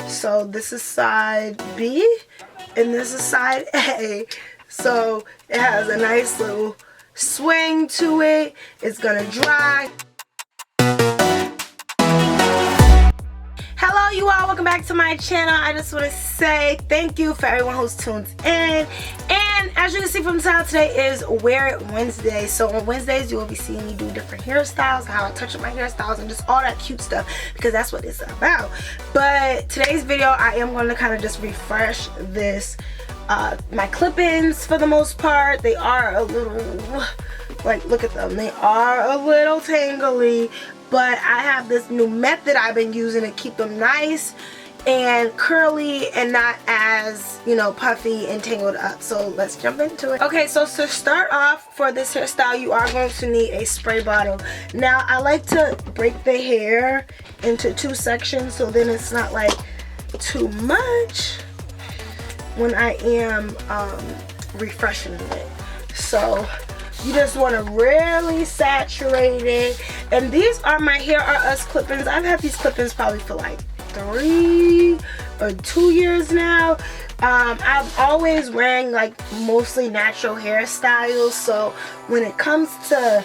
So this is side B and this is side A. So it has a nice little swing to it. It's gonna dry. Hello you all, welcome back to my channel. I just want to say thank you for everyone who's tuned in. And as you can see from the title, today is Wear It Wednesday. So on Wednesdays you will be seeing me do different hairstyles, how I touch up my hairstyles, and just all that cute stuff, because that's what it's about. But today's video, I am going to kind of just refresh this my clip-ins for the most part. They are a little, like, look at them, they are a little tangly, but I have this new method I've been using to keep them nice and curly and not as, you know, puffy and tangled up. So let's jump into it. Okay, so to start off for this hairstyle, you are going to need a spray bottle. Now I like to break the hair into two sections so then it's not like too much when I am refreshing it. So you just want to really saturate it. And these are my Hair Are Us clip-ins. I've had these clip-ins probably for like 3 or 2 years now. I'm always wearing like mostly natural hairstyles, so when it comes to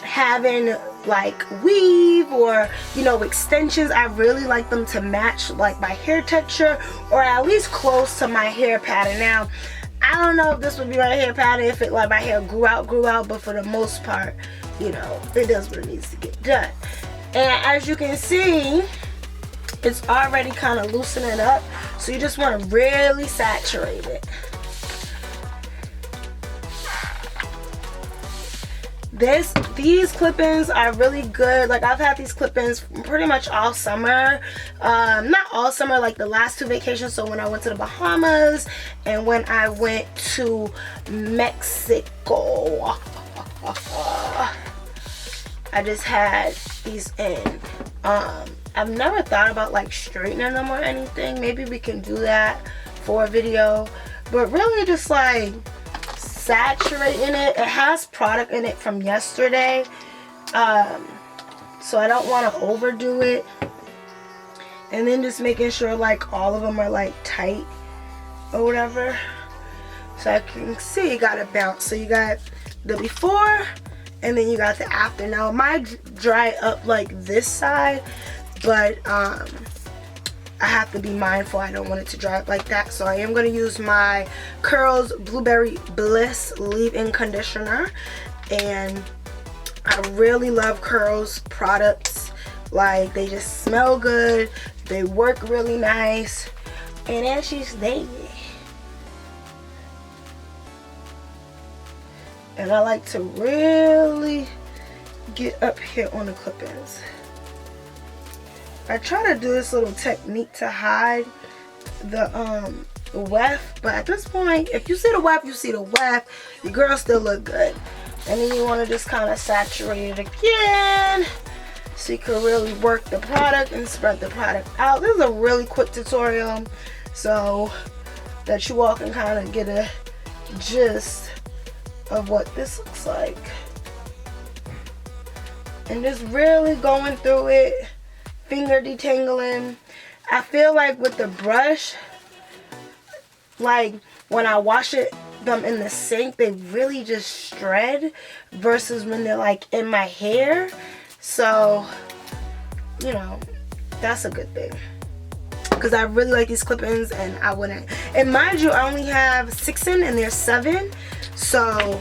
having like weave or, you know, extensions, I really like them to match like my hair texture, or at least close to my hair pattern. Now I don't know if this would be my hair pattern if it, like, my hair grew out, but for the most part, you know, it does what it needs to get done. And as you can see, it's already kind of loosening up, so you just want to really saturate it. These clip-ins are really good. Like, I've had these clip-ins pretty much all summer. Not all summer, like the last 2 vacations. So when I went to the Bahamas and when I went to Mexico, I just had these in. I've never thought about like straightening them or anything. Maybe we can do that for a video, but really just like saturating it. It has product in it from yesterday, so I don't want to overdo it. And then just making sure like all of them are like tight or whatever. So I can see you got a bounce. So you got the before and then you got the after. Now it might dry up like this side, but I have to be mindful. I don't want it to dry up like that. So I am going to use my Curls Blueberry Bliss leave-in conditioner. And I really love Curls products. Like, they just smell good. They work really nice. And then she's there. And I like to really get up here on the clip-ins. I try to do this little technique to hide the weft, but at this point, if you see the weft, you see the weft. Your girl still look good. And then you want to just kind of saturate it again so you can really work the product and spread the product out. This is a really quick tutorial so that you all can kind of get a gist of what this looks like. And just really going through it, finger detangling. I feel like with the brush, like when I wash them in the sink, they really just shred versus when they're like in my hair. So, you know, that's a good thing, because I really like these clip-ins and I wouldn't. And mind you, I only have 6 in and there's 7, so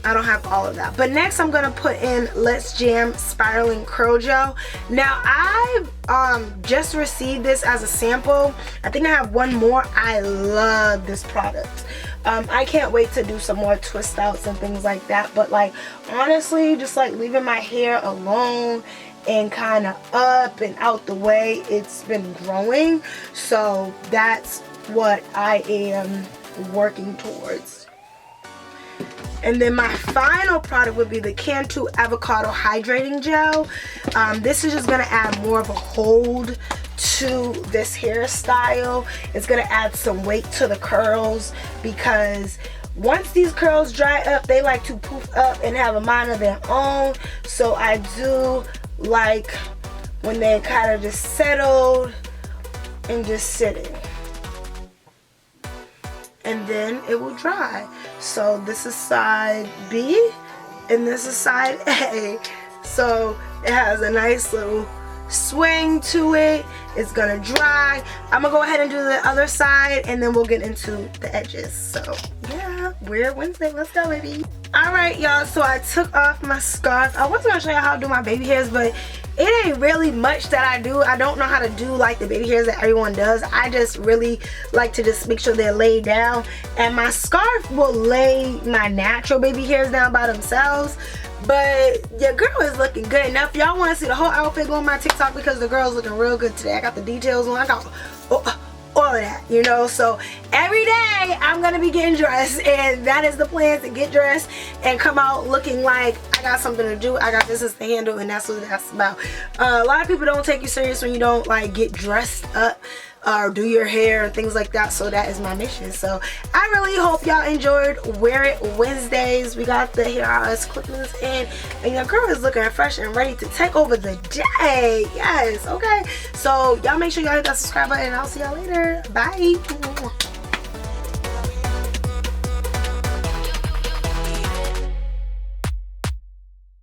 I don't have all of that. But next I'm gonna put in Let's Jam Spiraling Curl Gel. Now I've just received this as a sample. I think I have one more. I love this product. I can't wait to do some more twist outs and things like that. But like, honestly, just like leaving my hair alone and kind of up and out the way, it's been growing. So that's what I am working towards. And then my final product would be the Cantu Avocado Hydrating Gel. This is just going to add more of a hold to this hairstyle. It's going to add some weight to the curls, because once these curls dry up, they like to poof up and have a mind of their own. So I do like when they're kind of just settled and just sitting. And then it will dry. So this is side B and this is side A. So it has a nice little swing to it. It's gonna dry. I'm gonna go ahead and do the other side and then we'll get into the edges. So yeah, Weird Wednesday, let's go baby. Alright y'all, so I took off my scarf. I wasn't gonna show you how to do my baby hairs, but it ain't really much that I do. I don't know how to do like the baby hairs that everyone does. I just really like to just make sure they're laid down, and my scarf will lay my natural baby hairs down by themselves. But your girl is looking good. Now if y'all want to see the whole outfit, go on my TikTok because the girl's looking real good today. I got the details on. I got all of that, you know. So every day I'm gonna be getting dressed, and that is the plan, to get dressed and come out looking like I got something to do. I got business to handle, and that's what that's about. A lot of people don't take you serious when you don't like get dressed up or do your hair and things like that. So that is my mission. So I really hope y'all enjoyed Wear It Wednesdays. We got the hair hours clippings in, and your girl is looking fresh and ready to take over the day. Yes, okay. So y'all make sure y'all hit that subscribe button, and I'll see y'all later. Bye.